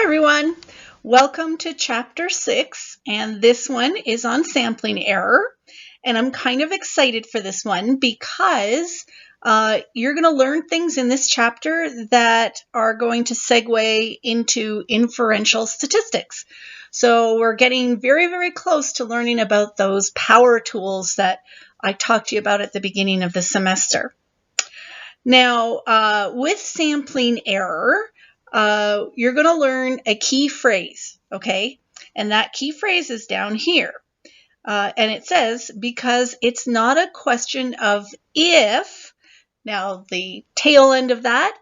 everyone. Welcome to chapter 6, and this one is on sampling error. And I'm kind of excited for this one because you're going to learn things in this chapter that are going to segue into inferential statistics. So we're getting very, very close to learning about those power tools that I talked to you about at the beginning of the semester. Now, with sampling error, you're going to learn a key phrase, okay? And that key phrase is down here. And it says, because it's not a question of if, now the tail end of that,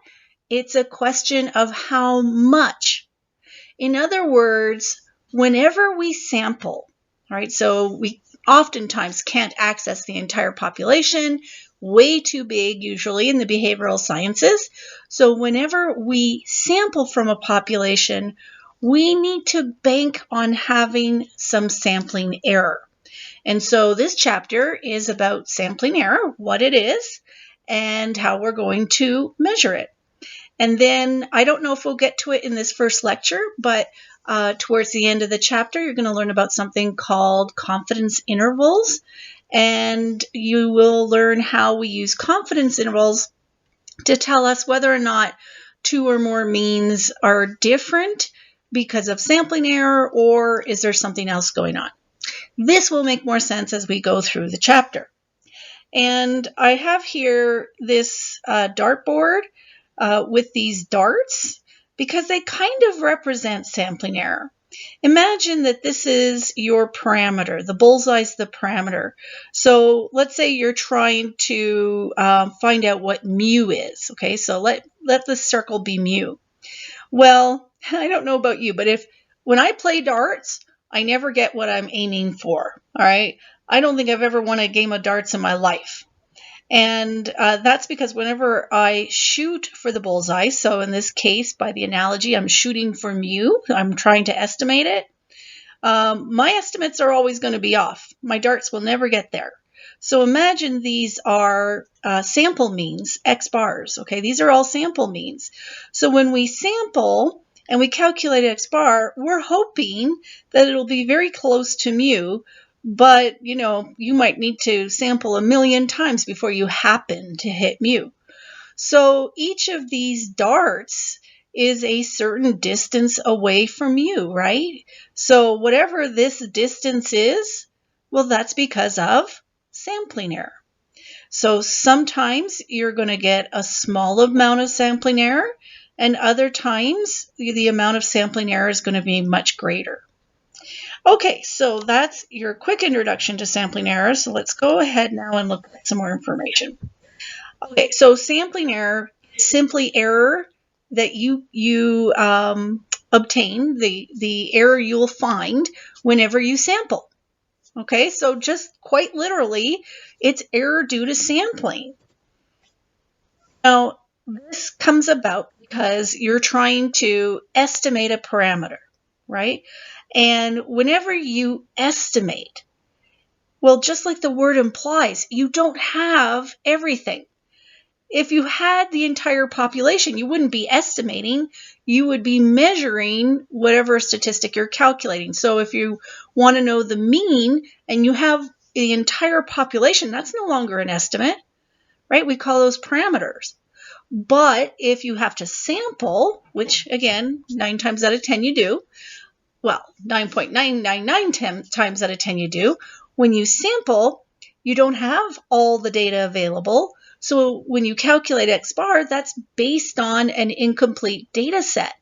it's a question of how much. In other words, whenever we sample, all right, so we oftentimes can't access the entire population, way too big usually in the behavioral sciences. So whenever we sample from a population, we need to bank on having some sampling error. And so this chapter is about sampling error, what it is, and how we're going to measure it. And then I don't know if we'll get to it in this first lecture, but towards the end of the chapter, you're going to learn about something called confidence intervals. And you will learn how we use confidence intervals to tell us whether or not two or more means are different because of sampling error, or is there something else going on? This will make more sense as we go through the chapter. And I have here this dartboard with these darts because they kind of represent sampling error. Imagine that this is your parameter. The bullseye is the parameter. So let's say you're trying to find out what mu is. Okay, so let this circle be mu. Well, I don't know about you, but when I play darts, I never get what I'm aiming for. All right, I don't think I've ever won a game of darts in my life. And that's because whenever I shoot for the bullseye, so in this case, by the analogy, I'm shooting for mu, I'm trying to estimate it, my estimates are always going to be off. My darts will never get there. So imagine these are sample means, X bars, okay? These are all sample means. So when we sample and we calculate X bar, we're hoping that it'll be very close to mu, but, you might need to sample a million times before you happen to hit mu. So each of these darts is a certain distance away from mu, right? So whatever this distance is, well, that's because of sampling error. So sometimes you're going to get a small amount of sampling error, and other times the amount of sampling error is going to be much greater. Okay, so that's your quick introduction to sampling error. So let's go ahead now and look at some more information. Okay, so sampling error is simply error that you obtain, the error you'll find whenever you sample. Okay, so just quite literally, it's error due to sampling. Now, this comes about because you're trying to estimate a parameter, right? And whenever you estimate, well, just like the word implies, you don't have everything. If you had the entire population, you wouldn't be estimating, you would be measuring whatever statistic you're calculating. So if you want to know the mean and you have the entire population, that's no longer an estimate, right? We call those parameters. But if you have to sample, which again, 9 times out of 10 you do, well, 9.999 times out of 10 you do, when you sample, you don't have all the data available. So when you calculate X bar, that's based on an incomplete data set.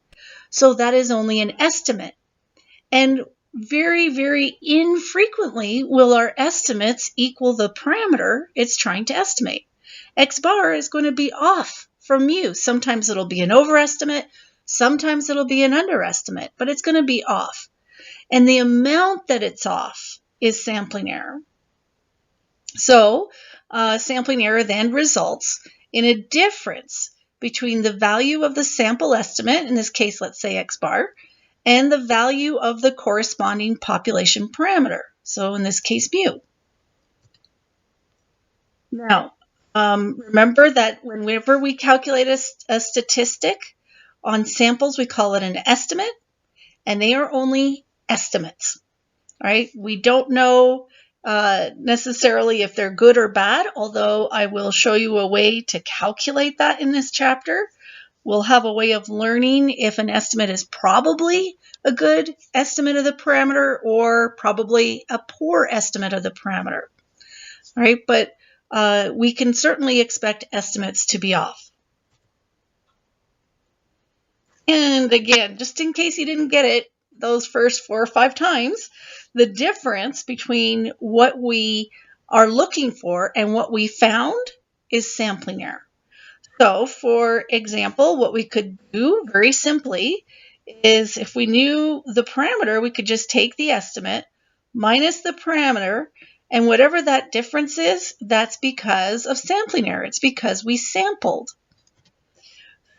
So that is only an estimate. And very, very infrequently will our estimates equal the parameter it's trying to estimate. X bar is going to be off from mu. Sometimes it'll be an overestimate, sometimes it'll be an underestimate, but it's going to be off. And the amount that it's off is sampling error. So sampling error then results in a difference between the value of the sample estimate, in this case, let's say X bar, and the value of the corresponding population parameter. So in this case, mu. Now, remember that whenever we calculate a statistic on samples, we call it an estimate. and they are only estimates. All right, we don't know necessarily if they're good or bad, although I will show you a way to calculate that in this chapter. We'll have a way of learning if an estimate is probably a good estimate of the parameter or probably a poor estimate of the parameter. All right, but we can certainly expect estimates to be off. And again, just in case you didn't get it those first 4 or 5 times, the difference between what we are looking for and what we found is sampling error. So, for example, what we could do very simply is if we knew the parameter, we could just take the estimate minus the parameter, and whatever that difference is, that's because of sampling error. It's because we sampled.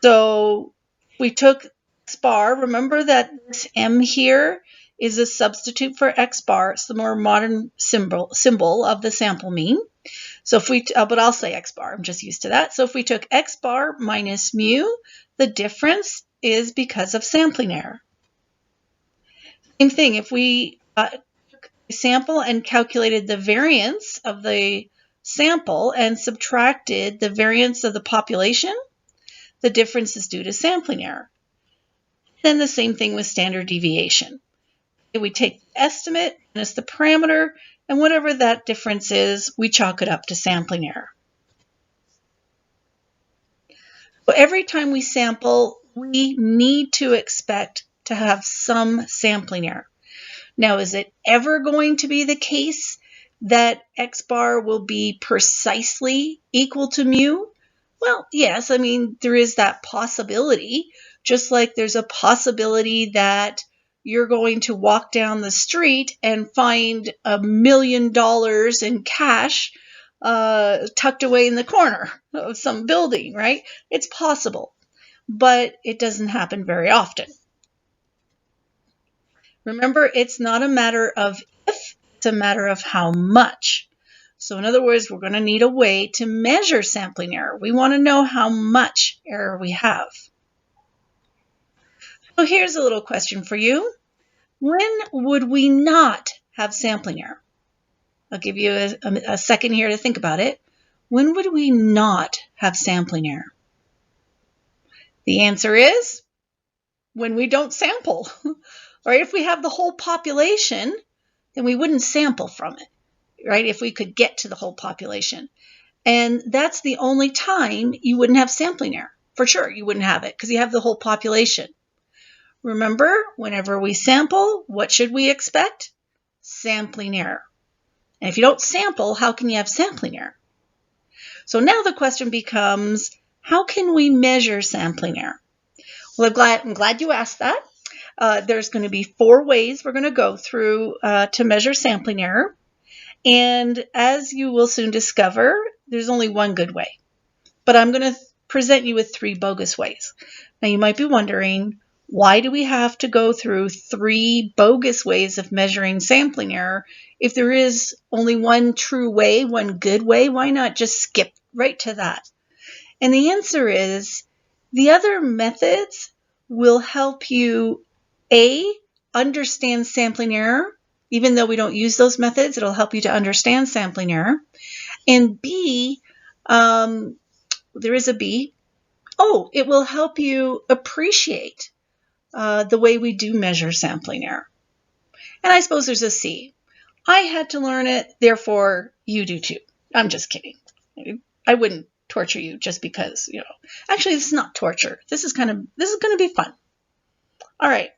So we took x bar. Remember that this m here is a substitute for x bar. It's the more modern symbol of the sample mean. So if we, but I'll say x bar, I'm just used to that. So if we took x bar minus mu, the difference is because of sampling error. Same thing, if we took a sample and calculated the variance of the sample and subtracted the variance of the population, the difference is due to sampling error. Then the same thing with standard deviation. We take the estimate minus the parameter, and whatever that difference is, we chalk it up to sampling error. So every time we sample, we need to expect to have some sampling error. Now, is it ever going to be the case that x bar will be precisely equal to mu? Well, yes, I mean, there is that possibility, just like there's a possibility that you're going to walk down the street and find $1 million in cash tucked away in the corner of some building, right? It's possible, but it doesn't happen very often. Remember, it's not a matter of if, it's a matter of how much. So in other words, we're going to need a way to measure sampling error. We want to know how much error we have. So here's a little question for you. When would we not have sampling error? I'll give you a second here to think about it. When would we not have sampling error? The answer is when we don't sample. Right? If we have the whole population, then we wouldn't sample from it, right? If we could get to the whole population. And that's the only time you wouldn't have sampling error. For sure, you wouldn't have it because you have the whole population. Remember, whenever we sample, what should we expect? Sampling error. And if you don't sample, how can you have sampling error? So now the question becomes, how can we measure sampling error? Well, I'm glad you asked that. There's going to be 4 ways we're going to go through to measure sampling error. And as you will soon discover, there's only one good way. But I'm going to present you with 3 bogus ways. Now you might be wondering, why do we have to go through 3 bogus ways of measuring sampling error? If there is only one true way, one good way, why not just skip right to that? And the answer is, the other methods will help you, A, understand sampling error. Even though we don't use those methods, it'll help you to understand sampling error. And B, there is a B. Oh, it will help you appreciate the way we do measure sampling error. And I suppose there's a C. I had to learn it, therefore you do too. I'm just kidding. I wouldn't torture you just because, Actually, this is not torture. This is going to be fun. All right.